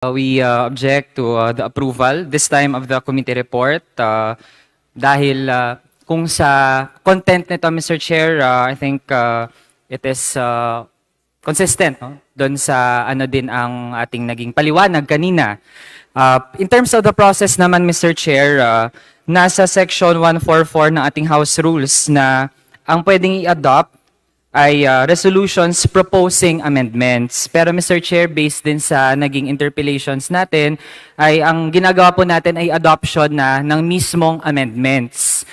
We object to the approval this time of the committee report dahil kung sa content nito, Mr. Chair, I think it is consistent doon sa ano din ang ating naging paliwanag kanina. In terms of the process naman, Mr. Chair, nasa section 144 ng ating House Rules na ang pwedeng i-adopt ay resolutions proposing amendments. Pero Mr. Chair, based din sa naging interpellations natin, ay ang ginagawa po natin ay adoption na ng mismong amendments.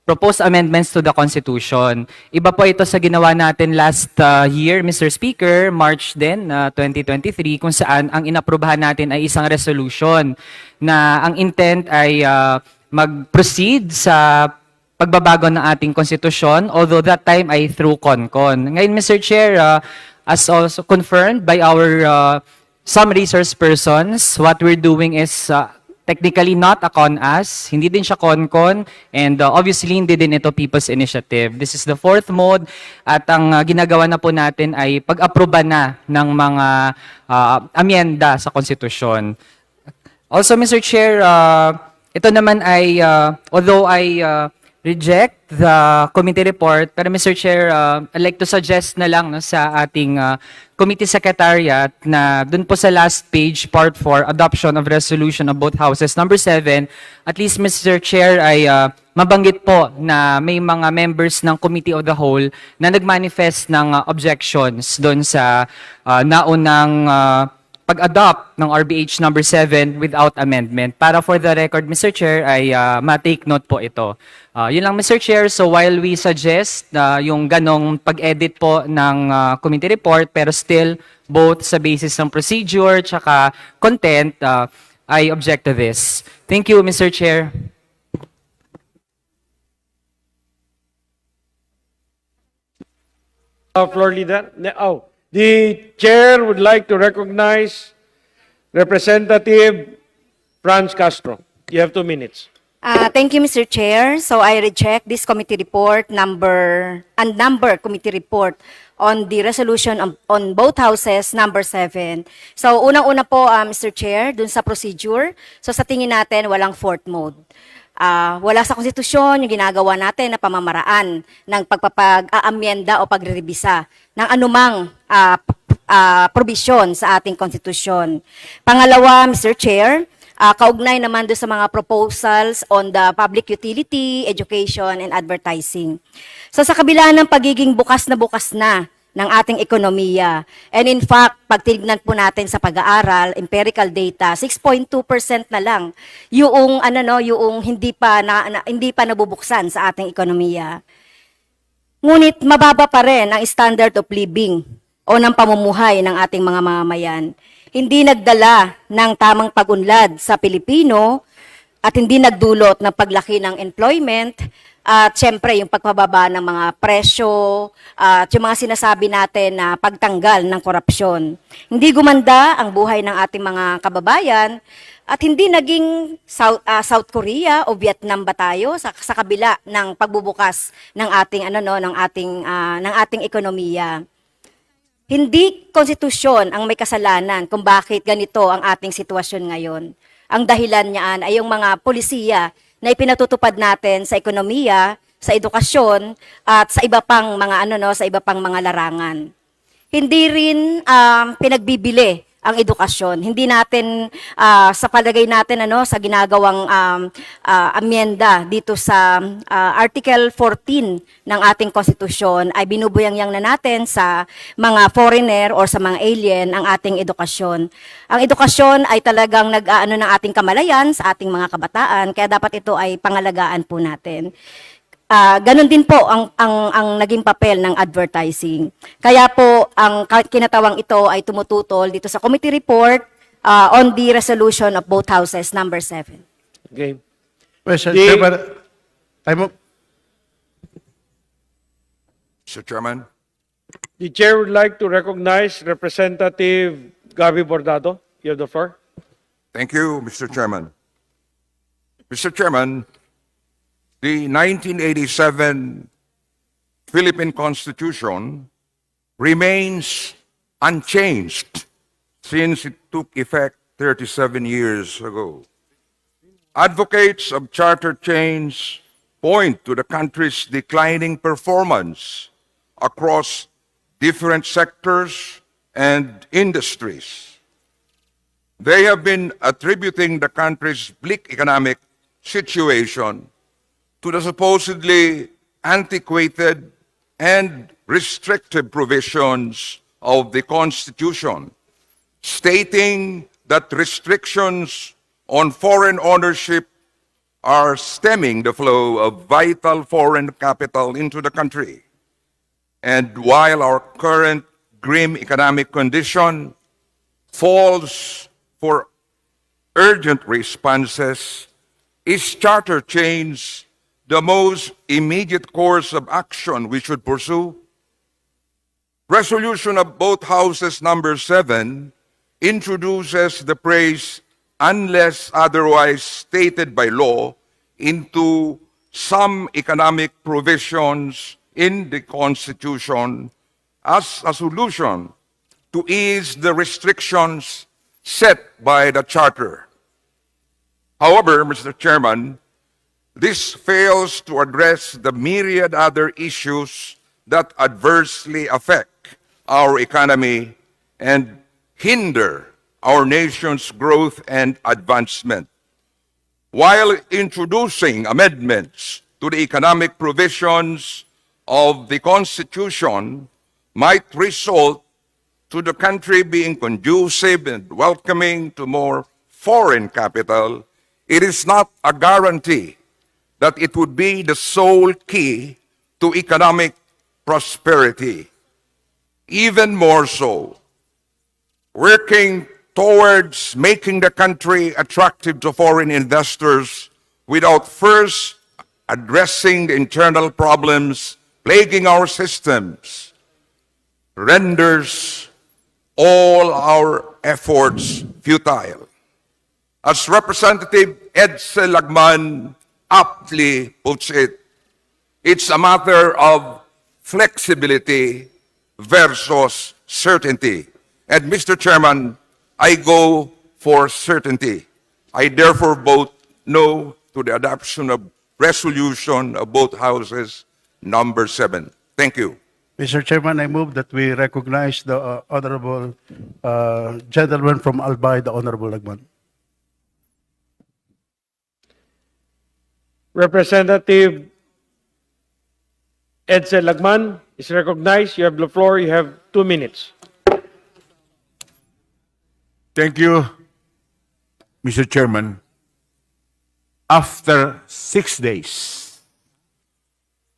Proposed amendments to the Constitution. Iba po ito sa ginawa natin last year, Mr. Speaker, March din, 2023, kung saan ang inaprubahan natin ay isang resolution na ang intent ay mag-proceed sa pagbabago ng ating konstitusyon, although that time ay through CONCON. Ngayon, Mr. Chair, as also confirmed by our some resource persons, what we're doing is technically not a CONAS, hindi din siya CONCON, and obviously hindi din ito People's Initiative. This is the fourth mode, at ang ginagawa na po natin ay pag-aproba na ng mga amyenda sa konstitusyon. Also, Mr. Chair, ito naman ay, although I reject the committee report, pero Mr. Chair, I'd like to suggest na lang sa ating committee secretariat na dun po sa last page, part 4, adoption of resolution of both houses, number 7, at least Mr. Chair ay mabanggit po na may mga members ng committee of the whole na nagmanifest ng objections dun sa naunang pag-adopt ng RBH number 7 without amendment. Para for the record, Mr. Chair, ay ma-take note po ito. Yun lang, Mr. Chair. So while we suggest yung ganong pag-edit po ng committee report, pero still, both sa basis ng procedure tsaka content, I object to this. Thank you, Mr. Chair. Floor leader. The chair would like to recognize Representative Franz Castro. You have 2 minutes. Thank you, Mr. Chair. So I reject this committee report number committee report on the resolution on both houses, number 7. So unang-una po, Mr. Chair, dun sa procedure. So sa tingin natin, walang fourth mode. Wala sa konstitusyon yung ginagawa natin na pamamaraan ng pagpapag-aamyenda o pagre-revisa ng anumang provision sa ating konstitusyon. Pangalawa, Mr. Chair, kaugnay naman doon sa mga proposals on the public utility, education, and advertising. So sa kabila ng pagiging bukas na ng ating ekonomiya, and in fact, pag tinignan po natin sa pag-aaral, empirical data, 6.2% na lang yung yung hindi pa nabubuksan sa ating ekonomiya. Ngunit mababa pa rin ang standard of living o ng pamumuhay ng ating mga mamamayan. Hindi nagdala ng tamang pag-unlad sa Pilipino at hindi nagdulot ng paglaki ng employment at syempre yung pagpababa ng mga presyo at yung mga sinasabi natin na pagtanggal ng korupsyon. Hindi gumanda ang buhay ng ating mga kababayan at hindi naging South Korea o Vietnam ba tayo sa kabila ng pagbubukas ng ating ng ating ekonomiya. Hindi konstitusyon ang may kasalanan kung bakit ganito ang ating sitwasyon ngayon. Ang dahilan niyan ay yung mga polisiya na ipinatutupad natin sa ekonomiya, sa edukasyon at sa iba pang mga larangan. Hindi rin pinagbibili ang edukasyon. Hindi natin sa palagay natin sa ginagawang amyenda dito sa Article 14 ng ating konstitusyon ay binubuyangyang na natin sa mga foreigner or sa mga alien ang ating edukasyon. Ang edukasyon ay talagang nag-aano ng ating kamalayan sa ating mga kabataan, kaya dapat ito ay pangalagaan po natin. Ganon din po ang naging papel ng advertising. Kaya po, ang kinatawang ito ay tumututol dito sa committee report on the resolution of both houses, number 7. Okay. Mr. Chairman, The chair would like to recognize Representative Gabi Bordado. You have the floor. thank you, Mr. Chairman. Mr. Chairman, the 1987 Philippine Constitution remains unchanged since it took effect 37 years ago. Advocates of charter change point to the country's declining performance across different sectors and industries. They have been attributing the country's bleak economic situation to the supposedly antiquated and restrictive provisions of the Constitution, stating that restrictions on foreign ownership are stemming the flow of vital foreign capital into the country. And while our current grim economic condition falls for urgent responses, is charter change the most immediate course of action we should pursue? Resolution of both houses number 7 introduces the phrase unless otherwise stated by law into some economic provisions in the Constitution as a solution to ease the restrictions set by the Charter. However, Mr. Chairman, this fails to address the myriad other issues that adversely affect our economy and hinder our nation's growth and advancement. While introducing amendments to the economic provisions of the Constitution might result to the country being conducive and welcoming to more foreign capital, it is not a guarantee that it would be the sole key to economic prosperity. Even more so, working towards making the country attractive to foreign investors without first addressing the internal problems plaguing our systems renders all our efforts futile. As Representative Edsel Lagman aptly puts it, it's a matter of flexibility versus certainty. And Mr. Chairman, I go for certainty. I therefore vote no to the adoption of resolution of both houses number 7. Thank you. Mr. Chairman, I move that we recognize the honorable gentleman from Albay, the Honorable Lagman. Representative Edsel Lagman is recognized. You have the floor. You have 2 minutes. Thank you, Mr. Chairman. After 6 days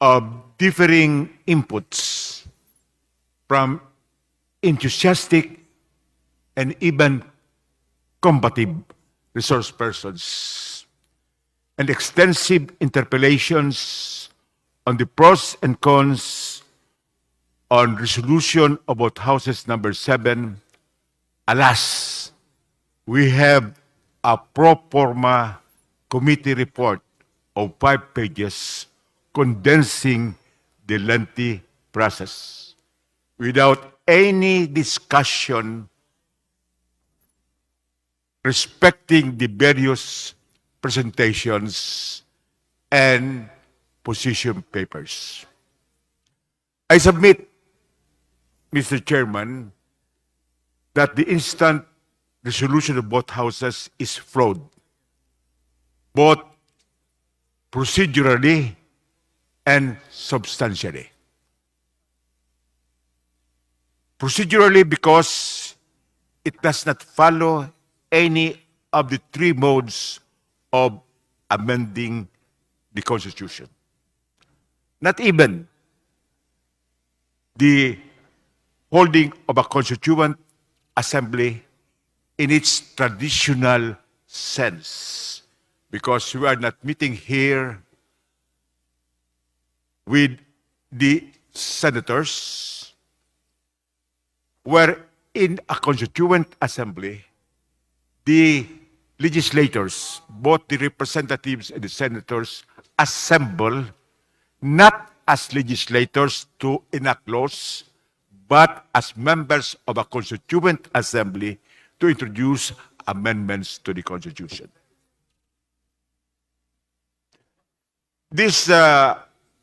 of differing inputs from enthusiastic and even combative resource persons and extensive interpellations on the pros and cons on resolution about houses number 7, alas, we have a pro forma committee report of 5 pages condensing the lengthy process without any discussion respecting the various presentations and position papers. I submit, Mr. Chairman, that the instant resolution of both houses is fraud, both procedurally and substantially. Procedurally, because it does not follow any of the 3 modes of amending the Constitution. Not even the holding of a constituent assembly in its traditional sense, because we are not meeting here with the senators, where in a constituent assembly, the legislators, both the representatives and the senators, assemble not as legislators to enact laws, but as members of a constituent assembly to introduce amendments to the Constitution. This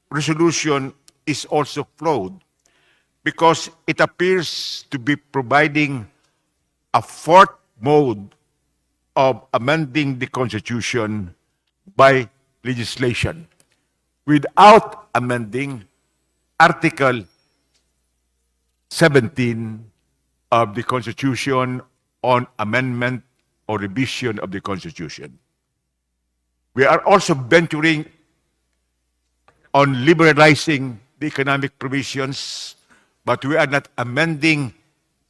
resolution is also flawed because it appears to be providing a fourth mode of amending the Constitution by legislation without amending Article 17 of the Constitution on amendment or revision of the Constitution. We are also venturing on liberalizing the economic provisions, but we are not amending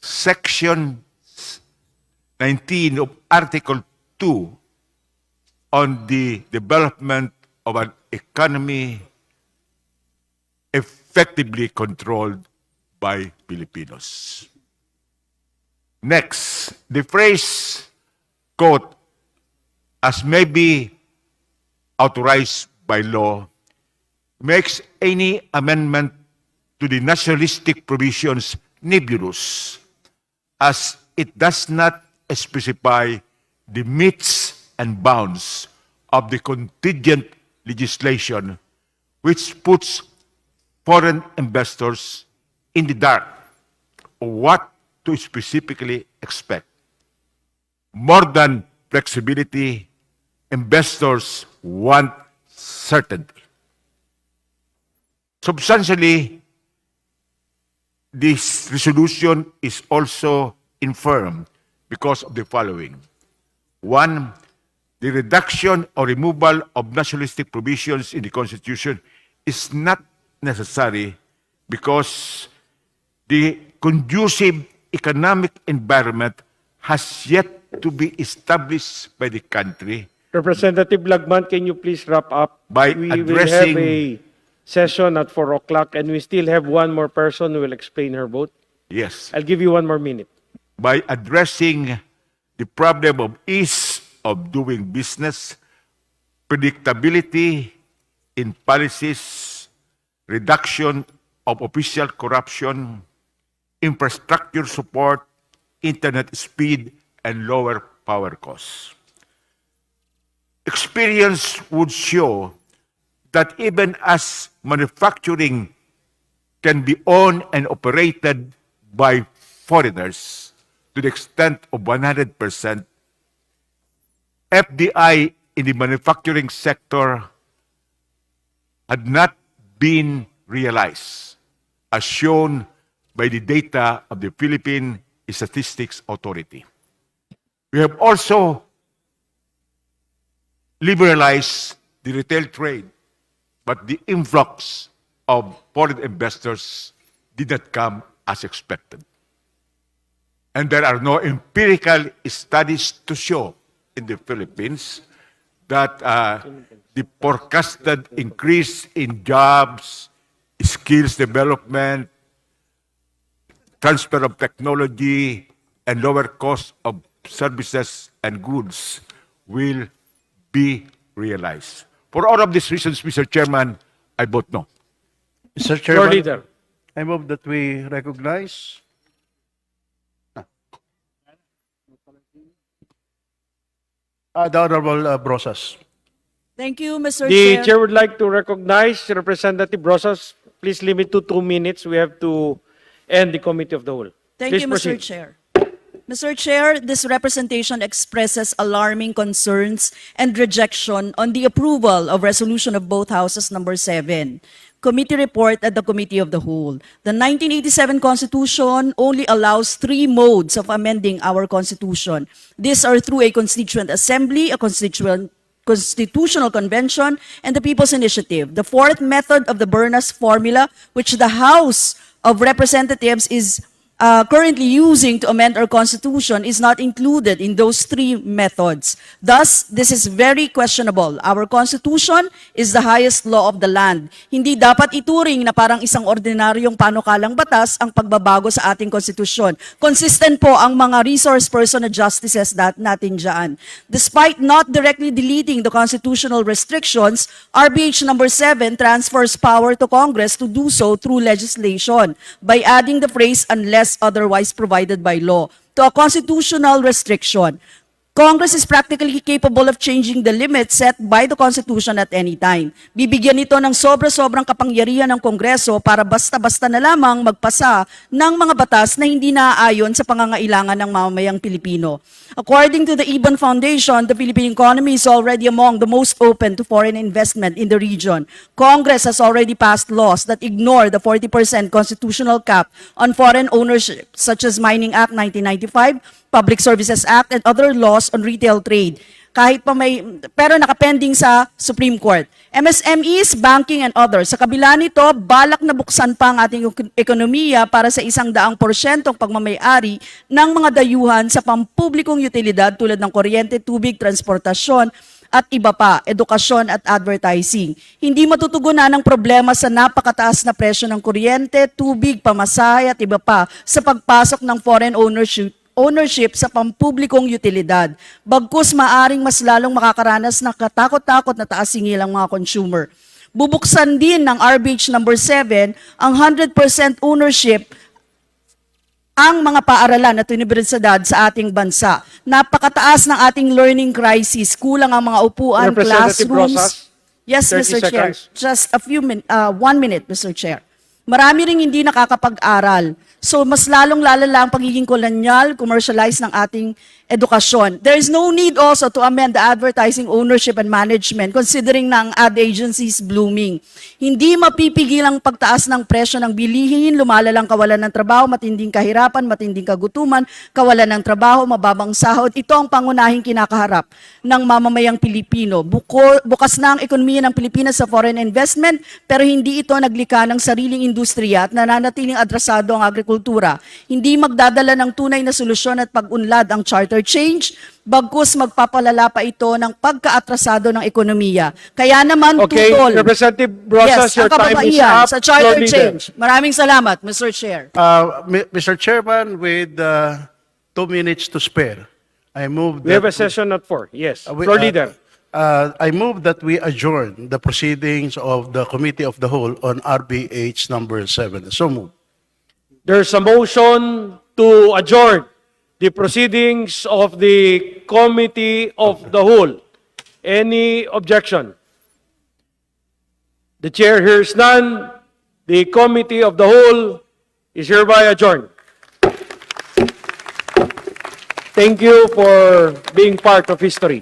Section 19 of Article 2 on the development of an economy effectively controlled by Filipinos. Next, the phrase, quote, as may be authorized by law, makes any amendment to the nationalistic provisions nebulous, as it does not specify the metes and bounds of the contingent legislation, which puts foreign investors in the dark of what to specifically expect. More than flexibility, investors want certainty. Substantially, this resolution is also infirm because of the following. One, the reduction or removal of nationalistic provisions in the Constitution is not necessary because the conducive economic environment has yet to be established by the country. Representative Lagman, can you please wrap up? By We will have addressing- a session at 4 o'clock and we still have one more person who will explain her vote. Yes, I'll give you 1 more minute. by addressing the problem of ease of doing business, predictability in policies, reduction of official corruption, infrastructure support, internet speed, and lower power costs. Experience would show that even as manufacturing can be owned and operated by foreigners to the extent of 100%, FDI in the manufacturing sector had not been realized, as shown by the data of the Philippine Statistics Authority. We have also liberalized the retail trade, but the influx of foreign investors did not come as expected. And there are no empirical studies to show in the Philippines that the forecasted increase in jobs, skills development, transfer of technology, and lower cost of services and goods will be realized. For all of these reasons, Mr. Chairman, I vote no. Mr. Your Chairman, leader. I move that we recognize the Honorable Brosas. Thank you, Mr. The Chair. chair would like to recognize Representative Rosas. Please limit to 2 minutes. We have to end the committee of the whole. Thank Please you, proceed. Mr. Chair. Mr. Chair, this representation expresses alarming concerns and rejection on the approval of resolution of both houses number 7. Committee report at the Committee of the Whole. The 1987 Constitution only allows 3 modes of amending our Constitution. These are through a Constituent Assembly, a Constitutional Convention, and the People's Initiative. The fourth method of the Bernas formula, which the House of Representatives is currently using to amend our Constitution, is not included in those 3 methods. Thus, this is very questionable. Our Constitution is the highest law of the land. Hindi dapat ituring na parang isang ordinaryong panukalang batas ang pagbabago sa ating Constitution. Consistent po ang mga resource person na justices natin dyan. Despite not directly deleting the constitutional restrictions, RBH number 7 transfers power to Congress to do so through legislation by adding the phrase unless unless otherwise provided by law to a constitutional restriction. Congress is practically capable of changing the limits set by the Constitution at any time. Bibigyan ito ng sobra-sobrang kapangyarihan ng Kongreso para basta-basta na lamang magpasa ng mga batas na hindi naaayon sa pangangailangan ng mamamayang Pilipino. According to the Ibon Foundation, the Philippine economy is already among the most open to foreign investment in the region. Congress has already passed laws that ignore the 40% constitutional cap on foreign ownership, such as Mining Act 1995, Public Services Act, and other laws on retail trade. Pero nakapending sa Supreme Court. MSMEs, banking, and others. Sa kabila nito, balak na buksan pa ang ating ekonomiya para sa 100% pagmamayari ng mga dayuhan sa pampublikong utilidad tulad ng kuryente, tubig, transportasyon, at iba pa, edukasyon at advertising. Hindi matutugunan ang problema sa napakataas na presyo ng kuryente, tubig, pamasahe at iba pa sa pagpasok ng foreign ownership sa pampublikong utilidad. Bagkus maaring mas lalong makakaranas ng katakot-takot na taas singil ang mga consumer. Bubuksan din ng RBH number 7 ang 100% ownership ang mga paaralan at universidad sa ating bansa. Napakataas ng ating learning crisis. Kulang ang mga upuan, Representative classrooms. Rosas, Yes, 30 Mr. Chair. seconds. Just 1 minute, Mr. Chair. Marami ring hindi nakakapag-aral. So mas lalong lalala ang pagiging kolonyal, commercialized ng ating edukasyon. There is no need also to amend the advertising ownership and management considering na ang ad agencies blooming. Hindi mapipigil ang pagtaas ng presyo ng bilihin, lumalalang kawalan ng trabaho, matinding kahirapan, matinding kagutuman, kawalan ng trabaho, mababang sahod. Ito ang pangunahing kinakaharap ng mamamayang Pilipino. Bukas na ang ekonomiya ng Pilipinas sa foreign investment, pero hindi ito naglikha ng sariling industriya at nananatiling atrasado ang agrikultura. Hindi magdadala ng tunay na solusyon at pag-unlad ang charter change, bagkus magpapalala pa ito ng pagkaatrasado ng ekonomiya. Kaya naman Okay, tutol. Representative Rosas, Yes, your ang time is kababaihan up. sa charter Floor leader. change. Maraming salamat, Mr. Chair. Mr. Chairman, with 2 minutes to spare, I move We have a that session at 4. Yes. we- Floor leader. I move that we adjourn the proceedings of the Committee of the Whole on RBH number 7. So move. There's a motion to adjourn the proceedings of the Committee of the Whole. Any objection? The chair hears none. The Committee of the Whole is hereby adjourned. Thank you for being part of history.